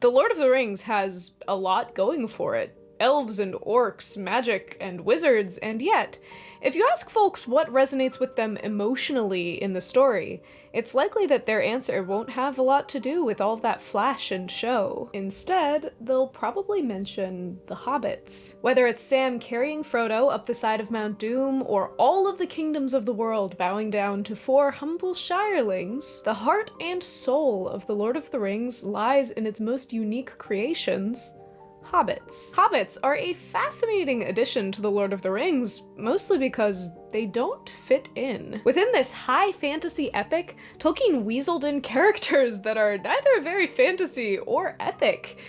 The Lord of the Rings has a lot going for it. Elves and orcs, magic and wizards, and yet, if you ask folks what resonates with them emotionally in the story, it's likely that their answer won't have a lot to do with all that flash and show. Instead, they'll probably mention the hobbits. Whether it's Sam carrying Frodo up the side of Mount Doom, or all of the kingdoms of the world bowing down to 4 humble shirelings, the heart and soul of The Lord of the Rings lies in its most unique creations, hobbits. Hobbits are a fascinating addition to The Lord of the Rings, mostly because they don't fit in. Within this high fantasy epic, Tolkien weaseled in characters that are neither very fantasy or epic,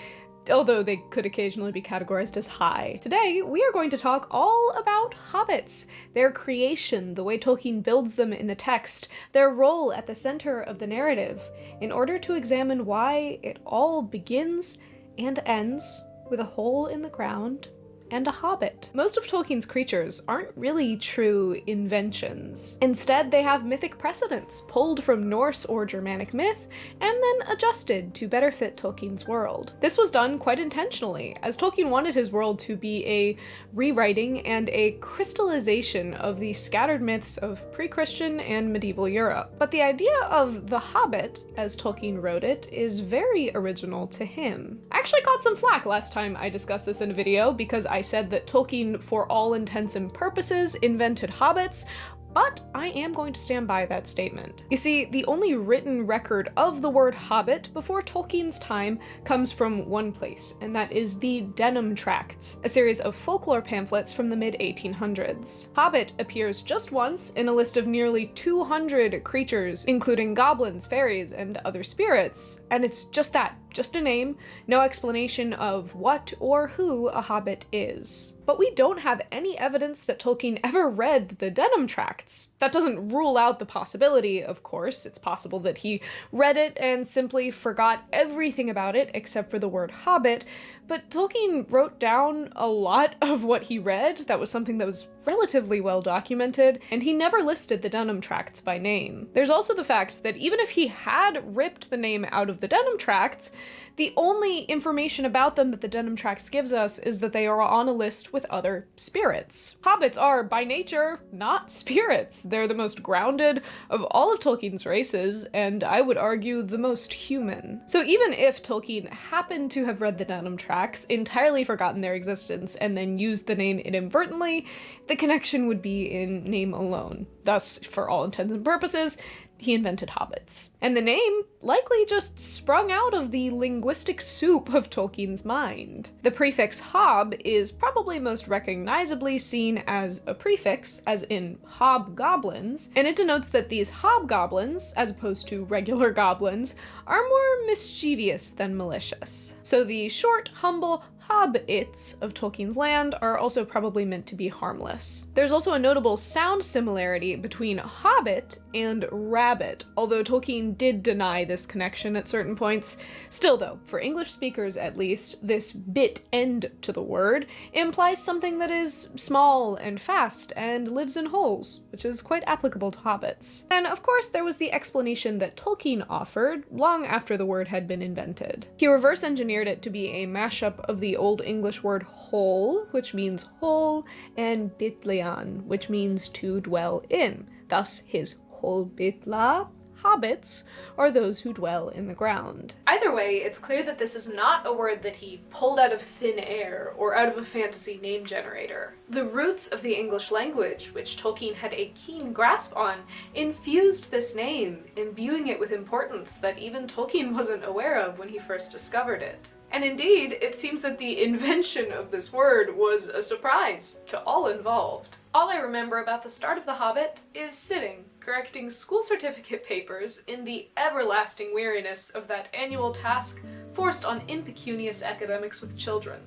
although they could occasionally be categorized as high. Today, we are going to talk all about hobbits, their creation, the way Tolkien builds them in the text, their role at the center of the narrative, in order to examine why it all begins and ends with a hole in the ground and a hobbit. Most of Tolkien's creatures aren't really true inventions. Instead, they have mythic precedents pulled from Norse or Germanic myth and then adjusted to better fit Tolkien's world. This was done quite intentionally, as Tolkien wanted his world to be a rewriting and a crystallization of the scattered myths of pre-Christian and medieval Europe. But the idea of the Hobbit, as Tolkien wrote it, is very original to him. I actually got some flack last time I discussed this in a video because I said that Tolkien, for all intents and purposes, invented hobbits, but I am going to stand by that statement. You see, the only written record of the word hobbit before Tolkien's time comes from one place, and that is the Denham Tracts, a series of folklore pamphlets from the mid-1800s. Hobbit appears just once in a list of nearly 200 creatures, including goblins, fairies, and other spirits, and it's just that. Just a name, no explanation of what or who a hobbit is. But we don't have any evidence that Tolkien ever read the Denham Tracts. That doesn't rule out the possibility, of course. It's possible that he read it and simply forgot everything about it except for the word hobbit, but Tolkien wrote down a lot of what he read. That was something that was relatively well documented, and he never listed the Denham Tracts by name. There's also the fact that even if he had ripped the name out of the Denham Tracts, the only information about them that the Denham Tracts gives us is that they are on a list with other spirits. Hobbits are, by nature, not spirits. They're the most grounded of all of Tolkien's races, and I would argue the most human. So even if Tolkien happened to have read the Denham Tracts, entirely forgotten their existence, and then used the name inadvertently, the connection would be in name alone. Thus, for all intents and purposes, he invented hobbits. And the name likely just sprung out of the linguistic soup of Tolkien's mind. The prefix hob is probably most recognizably seen as a prefix, as in hobgoblins, and it denotes that these hobgoblins, as opposed to regular goblins, are more mischievous than malicious. So the short, humble hobbits of Tolkien's land are also probably meant to be harmless. There's also a notable sound similarity between hobbit and rabbit, although Tolkien did deny this connection at certain points. Still though, for English speakers at least, this bit end to the word implies something that is small and fast and lives in holes, which is quite applicable to hobbits. And of course there was the explanation that Tolkien offered long after the word had been invented. He reverse engineered it to be a mashup of the Old English word hole, which means hole, and bitlian, which means to dwell in. Thus his hobbitla, hobbits, are those who dwell in the ground. Either way, it's clear that this is not a word that he pulled out of thin air or out of a fantasy name generator. The roots of the English language, which Tolkien had a keen grasp on, infused this name, imbuing it with importance that even Tolkien wasn't aware of when he first discovered it. And indeed, it seems that the invention of this word was a surprise to all involved. All I remember about the start of The Hobbit is sitting, correcting school certificate papers in the everlasting weariness of that annual task forced on impecunious academics with children.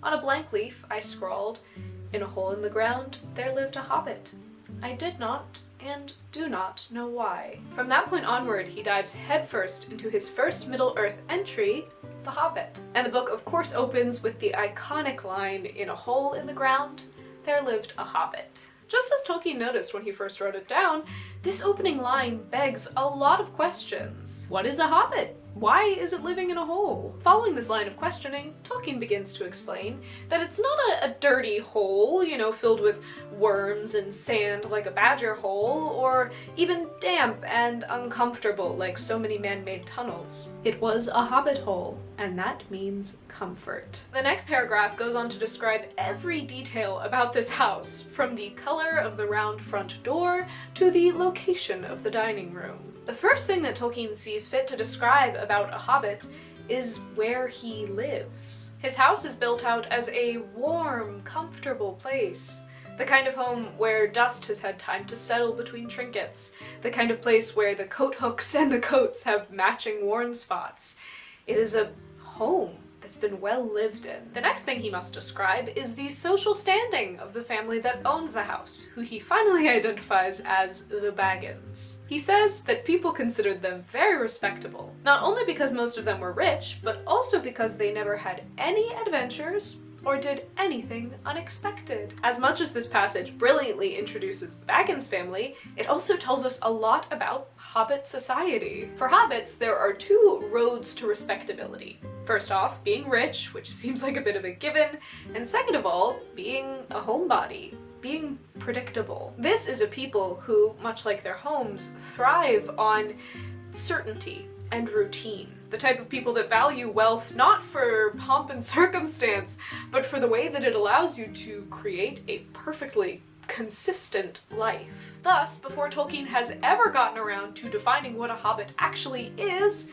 On a blank leaf, I scrawled, "In a hole in the ground, there lived a hobbit. I did not, and do not know why." From that point onward, he dives headfirst into his first Middle-earth entry, The Hobbit. And the book of course opens with the iconic line, "In a hole in the ground, there lived a hobbit." Just as Tolkien noticed when he first wrote it down, this opening line begs a lot of questions. What is a hobbit? Why is it living in a hole? Following this line of questioning, Tolkien begins to explain that it's not a dirty hole, filled with worms and sand like a badger hole, or even damp and uncomfortable like so many man-made tunnels. It was a hobbit hole, and that means comfort. The next paragraph goes on to describe every detail about this house, from the color of the round front door to the location of the dining room. The first thing that Tolkien sees fit to describe about a hobbit is where he lives. His house is built out as a warm, comfortable place. The kind of home where dust has had time to settle between trinkets. The kind of place where the coat hooks and the coats have matching worn spots. It is a home that's been well lived in. The next thing he must describe is the social standing of the family that owns the house, who he finally identifies as the Baggins. He says that people considered them very respectable, not only because most of them were rich, but also because they never had any adventures or did anything unexpected. As much as this passage brilliantly introduces the Baggins family, it also tells us a lot about Hobbit society. For Hobbits, there are two roads to respectability. First off, being rich, which seems like a bit of a given, and second of all, being a homebody. Being predictable. This is a people who, much like their homes, thrive on certainty and routine. The type of people that value wealth not for pomp and circumstance, but for the way that it allows you to create a perfectly consistent life. Thus, before Tolkien has ever gotten around to defining what a hobbit actually is,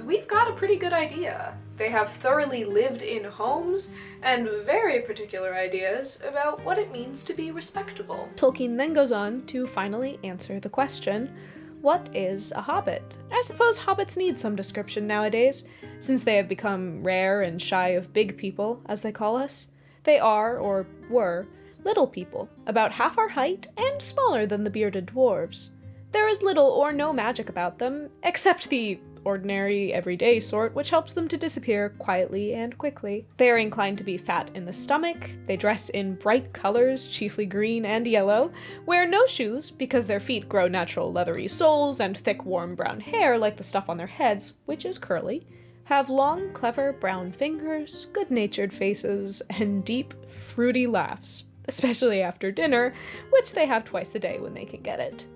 we've got a pretty good idea. They have thoroughly lived-in homes and very particular ideas about what it means to be respectable. Tolkien then goes on to finally answer the question, what is a hobbit? I suppose hobbits need some description nowadays, since they have become rare and shy of big people, as they call us. They are, or were, little people, about half our height and smaller than the bearded dwarves. There is little or no magic about them, except the ordinary, everyday sort, which helps them to disappear quietly and quickly. They are inclined to be fat in the stomach, they dress in bright colors, chiefly green and yellow, wear no shoes because their feet grow natural leathery soles and thick warm brown hair like the stuff on their heads, which is curly, have long, clever brown fingers, good-natured faces, and deep, fruity laughs, especially after dinner, which they have twice a day when they can get it.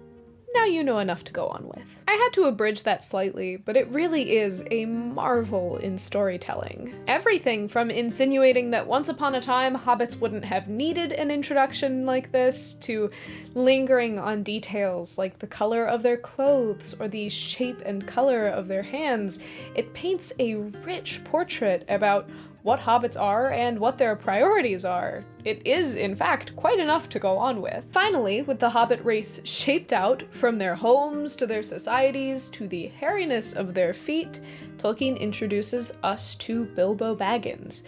Now you know enough to go on with. I had to abridge that slightly, but it really is a marvel in storytelling. Everything from insinuating that once upon a time hobbits wouldn't have needed an introduction like this, to lingering on details like the color of their clothes or the shape and color of their hands, it paints a rich portrait about what hobbits are and what their priorities are. It is, in fact, quite enough to go on with. Finally, with the hobbit race shaped out from their homes to their societies to the hairiness of their feet, Tolkien introduces us to Bilbo Baggins,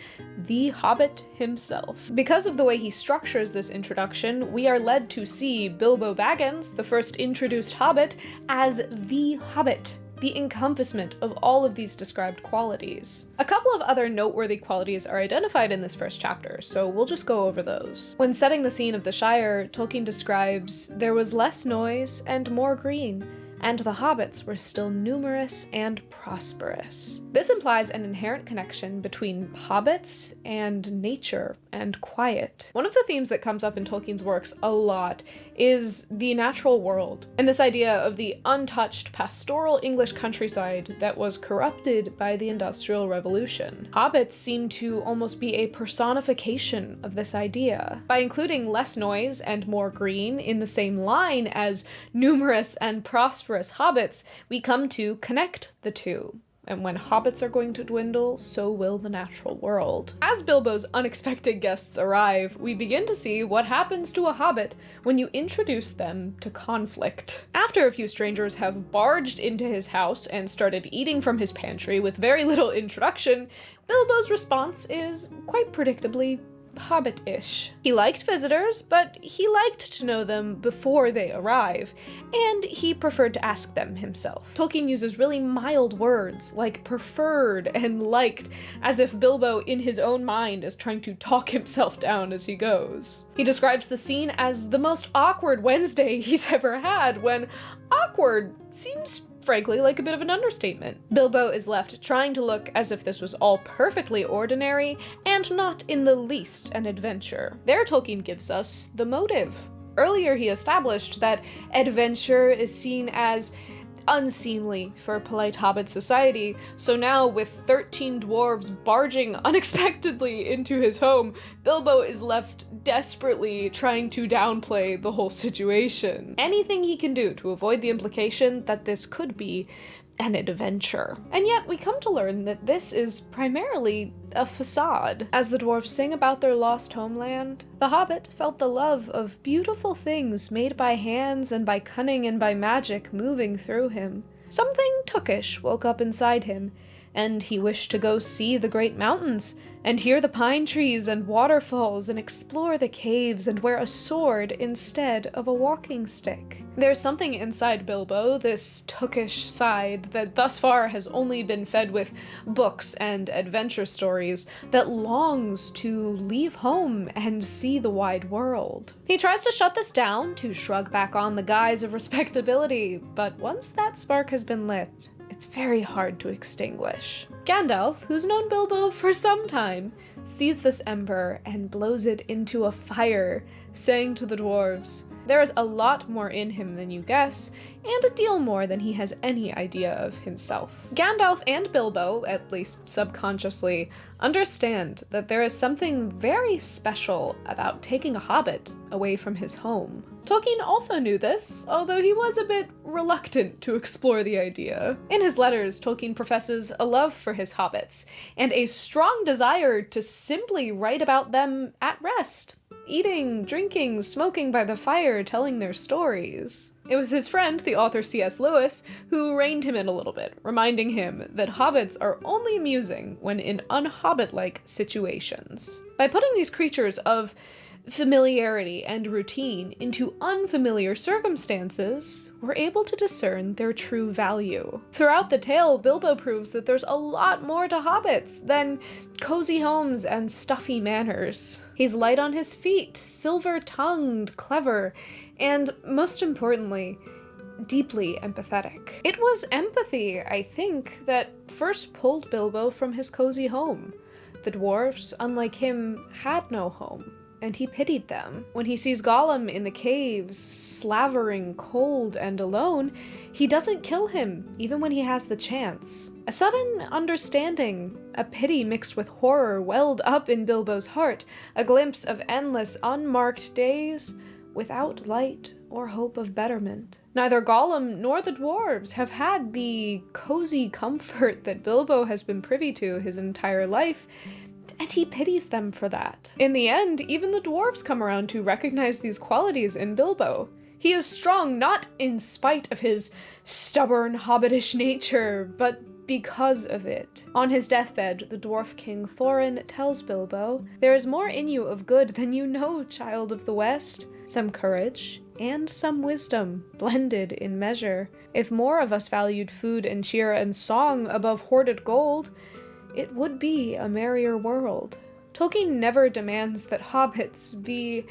the hobbit himself. Because of the way he structures this introduction, we are led to see Bilbo Baggins, the first introduced hobbit, as the hobbit, the encompassment of all of these described qualities. A couple of other noteworthy qualities are identified in this first chapter, so we'll just go over those. When setting the scene of the Shire, Tolkien describes there was less noise and more green, and the hobbits were still numerous and prosperous. This implies an inherent connection between hobbits and nature and quiet. One of the themes that comes up in Tolkien's works a lot is the natural world, and this idea of the untouched pastoral English countryside that was corrupted by the Industrial Revolution. Hobbits seem to almost be a personification of this idea. By including less noise and more green in the same line as numerous and prosperous hobbits, we come to connect the two. And when hobbits are going to dwindle, so will the natural world. As Bilbo's unexpected guests arrive, we begin to see what happens to a hobbit when you introduce them to conflict. After a few strangers have barged into his house and started eating from his pantry with very little introduction, Bilbo's response is quite predictably hobbit-ish. He liked visitors, but he liked to know them before they arrive, and he preferred to ask them himself. Tolkien uses really mild words like preferred and liked, as if Bilbo in his own mind is trying to talk himself down as he goes. He describes the scene as the most awkward Wednesday he's ever had, when awkward seems frankly like a bit of an understatement. Bilbo is left trying to look as if this was all perfectly ordinary and not in the least an adventure. There Tolkien gives us the motive. Earlier he established that adventure is seen as unseemly for polite hobbit society, so now with 13 dwarves barging unexpectedly into his home, Bilbo is left desperately trying to downplay the whole situation. Anything he can do to avoid the implication that this could be an adventure. And yet we come to learn that this is primarily a facade. As the dwarves sing about their lost homeland, the hobbit felt the love of beautiful things made by hands and by cunning and by magic moving through him. Something Tookish woke up inside him, and he wished to go see the great mountains, and hear the pine trees and waterfalls, and explore the caves, and wear a sword instead of a walking stick. There's something inside Bilbo, this Tookish side, that thus far has only been fed with books and adventure stories, that longs to leave home and see the wide world. He tries to shut this down, to shrug back on the guise of respectability, but once that spark has been lit, it's very hard to extinguish. Gandalf, who's known Bilbo for some time, sees this ember and blows it into a fire, saying to the dwarves, "There is a lot more in him than you guess, and a deal more than he has any idea of himself." Gandalf and Bilbo, at least subconsciously, understand that there is something very special about taking a hobbit away from his home. Tolkien also knew this, although he was a bit reluctant to explore the idea. In his letters, Tolkien professes a love for his hobbits, and a strong desire to simply write about them at rest, eating, drinking, smoking by the fire, telling their stories. It was his friend, the author C.S. Lewis, who reined him in a little bit, reminding him that hobbits are only amusing when in un-hobbit-like situations. By putting these creatures of familiarity and routine into unfamiliar circumstances, we're able to discern their true value. Throughout the tale, Bilbo proves that there's a lot more to hobbits than cozy homes and stuffy manors. He's light on his feet, silver-tongued, clever, and most importantly, deeply empathetic. It was empathy, I think, that first pulled Bilbo from his cozy home. The dwarves, unlike him, had no home, and he pitied them. When he sees Gollum in the caves, slavering, cold, and alone, he doesn't kill him, even when he has the chance. A sudden understanding, a pity mixed with horror, welled up in Bilbo's heart, a glimpse of endless, unmarked days without light or hope of betterment. Neither Gollum nor the dwarves have had the cozy comfort that Bilbo has been privy to his entire life, and he pities them for that. In the end, even the dwarves come around to recognize these qualities in Bilbo. He is strong not in spite of his stubborn, hobbitish nature, but because of it. On his deathbed, the dwarf king Thorin tells Bilbo, "There is more in you of good than you know, child of the West. Some courage and some wisdom, blended in measure. If more of us valued food and cheer and song above hoarded gold, it would be a merrier world." Tolkien never demands that hobbits be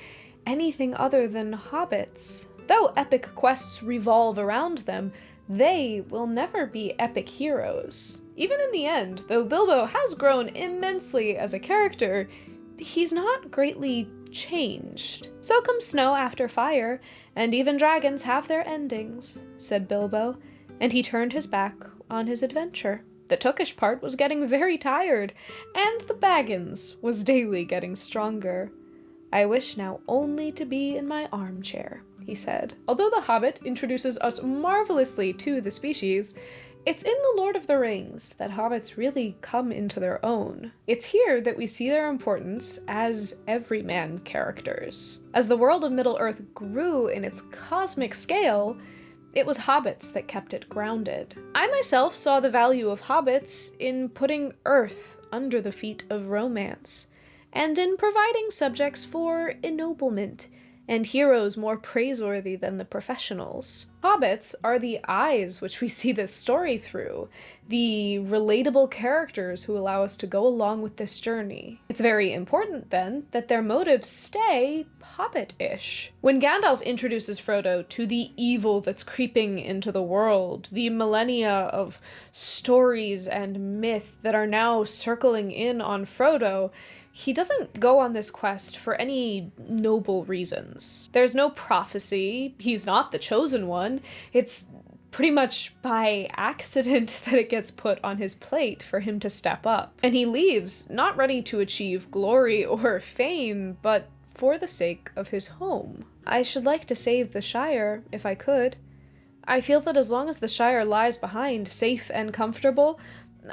anything other than hobbits. Though epic quests revolve around them, they will never be epic heroes. Even in the end, though Bilbo has grown immensely as a character, he's not greatly changed. "So comes snow after fire, and even dragons have their endings," said Bilbo, and he turned his back on his adventure. The Tookish part was getting very tired, and the Baggins was daily getting stronger. "I wish now only to be in my armchair," he said. Although The Hobbit introduces us marvelously to the species, it's in The Lord of the Rings that hobbits really come into their own. It's here that we see their importance as everyman characters. As the world of Middle-earth grew in its cosmic scale, it was hobbits that kept it grounded. I myself saw the value of hobbits in putting earth under the feet of romance, and in providing subjects for ennoblement, and heroes more praiseworthy than the professionals. Hobbits are the eyes which we see this story through, the relatable characters who allow us to go along with this journey. It's very important, then, that their motives stay Hobbit-ish. When Gandalf introduces Frodo to the evil that's creeping into the world, the millennia of stories and myth that are now circling in on Frodo, he doesn't go on this quest for any noble reasons. There's no prophecy, he's not the chosen one, it's pretty much by accident that it gets put on his plate for him to step up. And he leaves, not ready to achieve glory or fame, but for the sake of his home. I should like to save the Shire, if I could. I feel that as long as the Shire lies behind, safe and comfortable,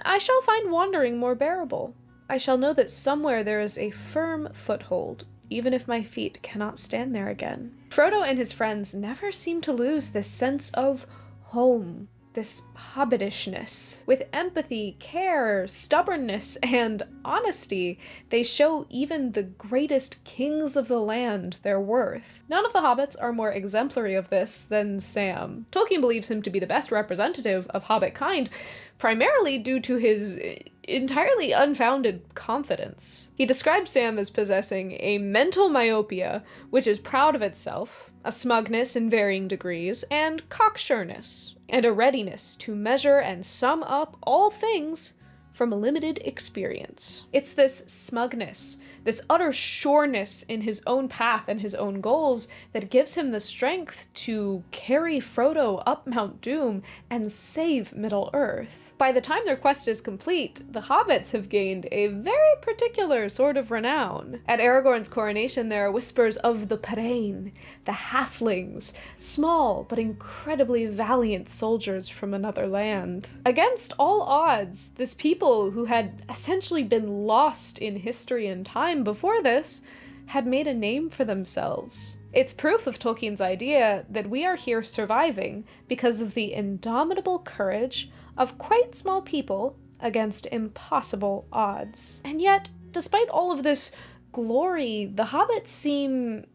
I shall find wandering more bearable. I shall know that somewhere there is a firm foothold, even if my feet cannot stand there again. Frodo and his friends never seem to lose this sense of home, this hobbitishness. With empathy, care, stubbornness, and honesty, they show even the greatest kings of the land their worth. None of the hobbits are more exemplary of this than Sam. Tolkien believes him to be the best representative of hobbit kind, primarily due to his entirely unfounded confidence. He describes Sam as possessing a mental myopia, which is proud of itself, a smugness in varying degrees, and cocksureness, and a readiness to measure and sum up all things from a limited experience. It's this smugness, this utter sureness in his own path and his own goals that gives him the strength to carry Frodo up Mount Doom and save Middle-earth. By the time their quest is complete, the hobbits have gained a very particular sort of renown. At Aragorn's coronation, there are whispers of the Parain, the halflings, small but incredibly valiant soldiers from another land. Against all odds, this people who had essentially been lost in history and time before this had made a name for themselves. It's proof of Tolkien's idea that we are here surviving because of the indomitable courage of quite small people against impossible odds. And yet, despite all of this glory, the hobbits seem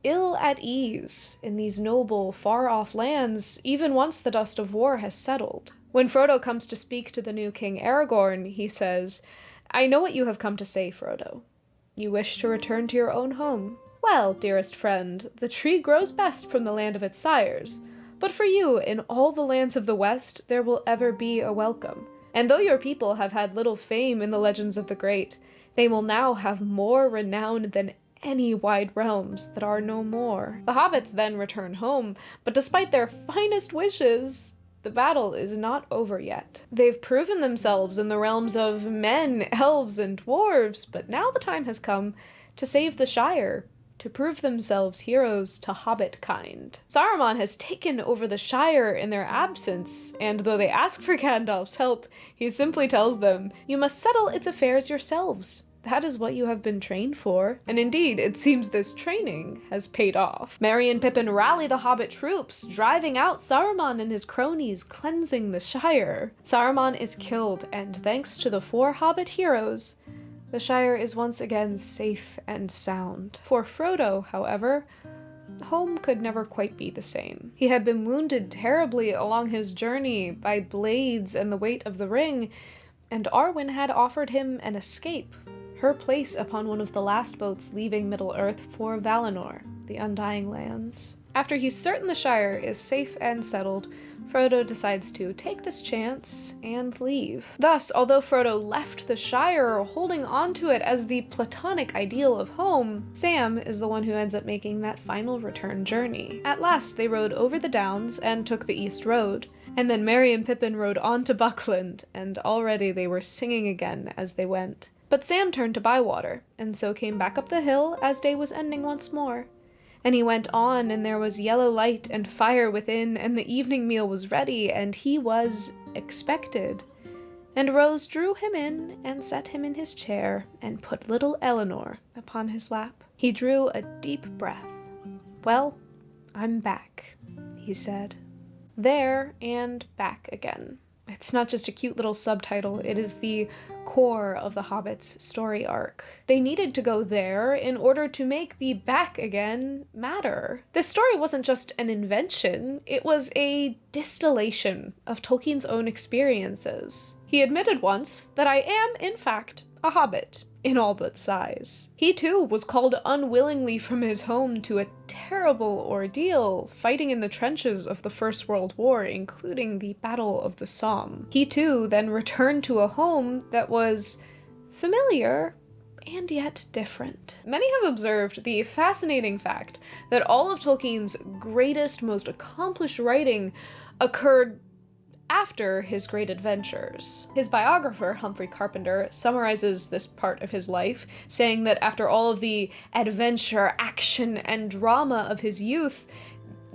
ill at ease in these noble, far-off lands, even once the dust of war has settled. When Frodo comes to speak to the new King Aragorn, he says, "I know what you have come to say, Frodo. You wish to return to your own home. Well, dearest friend, the tree grows best from the land of its sires. But for you, in all the lands of the West, there will ever be a welcome. And though your people have had little fame in the legends of the great, they will now have more renown than any wide realms that are no more." The hobbits then return home, but despite their finest wishes, the battle is not over yet. They've proven themselves in the realms of men, elves, and dwarves, but now the time has come to save the Shire, to prove themselves heroes to hobbit kind. Saruman has taken over the Shire in their absence, and though they ask for Gandalf's help, he simply tells them, "You must settle its affairs yourselves. That is what you have been trained for." And indeed, it seems this training has paid off. Merry and Pippin rally the hobbit troops, driving out Saruman and his cronies, cleansing the Shire. Saruman is killed, and thanks to the 4 hobbit heroes, the Shire is once again safe and sound. For Frodo, however, home could never quite be the same. He had been wounded terribly along his journey by blades and the weight of the ring, and Arwen had offered him an escape, her place upon one of the last boats leaving Middle-earth for Valinor, the Undying Lands. After he's certain the Shire is safe and settled, Frodo decides to take this chance and leave. Thus, although Frodo left the Shire holding onto it as the platonic ideal of home, Sam is the one who ends up making that final return journey. At last, they rode over the downs and took the East Road, and then Merry and Pippin rode on to Buckland, and already they were singing again as they went. But Sam turned to Bywater, and so came back up the hill as day was ending once more. And he went on, and there was yellow light and fire within, and the evening meal was ready, and he was expected. And Rose drew him in, and set him in his chair, and put little Eleanor upon his lap. He drew a deep breath. "Well, I'm back," he said. There and back again. It's not just a cute little subtitle, it is the core of the Hobbit's story arc. They needed to go there in order to make the back again matter. This story wasn't just an invention, it was a distillation of Tolkien's own experiences. He admitted once that I am, in fact, a hobbit, in all but size. He too was called unwillingly from his home to a terrible ordeal, fighting in the trenches of the First World War, including the Battle of the Somme. He too then returned to a home that was familiar and yet different. Many have observed the fascinating fact that all of Tolkien's greatest, most accomplished writing occurred after his great adventures. His biographer, Humphrey Carpenter, summarizes this part of his life, saying that after all of the adventure, action, and drama of his youth,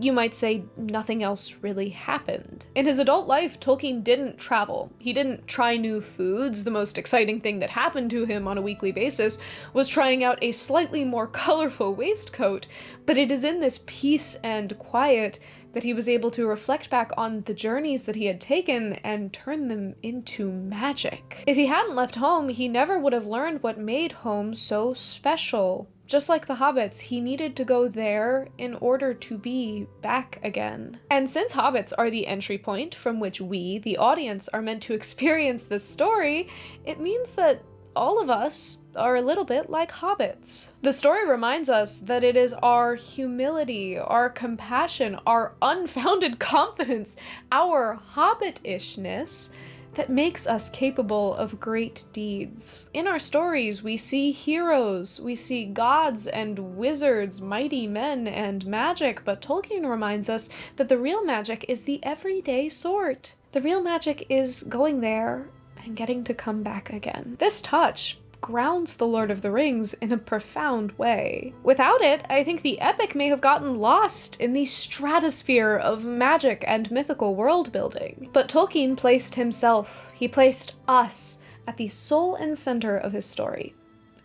you might say nothing else really happened. In his adult life, Tolkien didn't travel. He didn't try new foods. The most exciting thing that happened to him on a weekly basis was trying out a slightly more colorful waistcoat, but it is in this peace and quiet that he was able to reflect back on the journeys that he had taken and turn them into magic. If he hadn't left home, he never would have learned what made home so special. Just like the hobbits, he needed to go there in order to be back again. And since hobbits are the entry point from which we, the audience, are meant to experience this story, it means that all of us are a little bit like hobbits. The story reminds us that it is our humility, our compassion, our unfounded confidence, our hobbit-ishness that makes us capable of great deeds. In our stories, we see heroes, we see gods and wizards, mighty men and magic, but Tolkien reminds us that the real magic is the everyday sort. The real magic is going there and getting to come back again. This touch grounds The Lord of the Rings in a profound way. Without it, I think the epic may have gotten lost in the stratosphere of magic and mythical world building. But Tolkien placed himself, he placed us, at the soul and center of his story.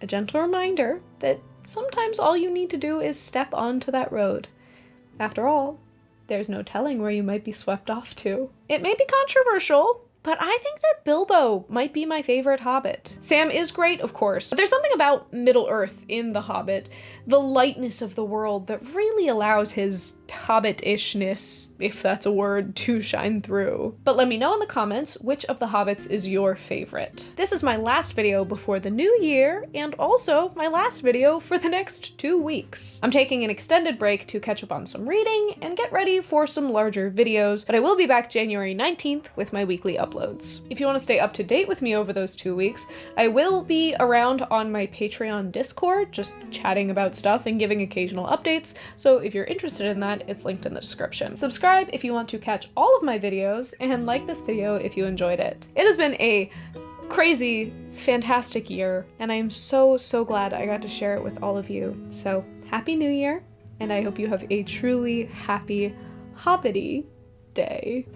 A gentle reminder that sometimes all you need to do is step onto that road. After all, there's no telling where you might be swept off to. It may be controversial, but I think that Bilbo might be my favorite Hobbit. Sam is great, of course, but there's something about Middle-earth in The Hobbit, the lightness of the world that really allows his Hobbit-ishness, if that's a word, to shine through. But let me know in the comments which of the Hobbits is your favorite. This is my last video before the new year, and also my last video for the next 2 weeks. I'm taking an extended break to catch up on some reading and get ready for some larger videos, but I will be back January 19th with my weekly uploads. If you want to stay up to date with me over those 2 weeks, I will be around on my Patreon Discord, just chatting about stuff and giving occasional updates, so if you're interested in that, it's linked in the description. Subscribe if you want to catch all of my videos, and like this video if you enjoyed it. It has been a crazy, fantastic year, and I am so glad I got to share it with all of you. So, Happy New Year, and I hope you have a truly happy, hobbity day.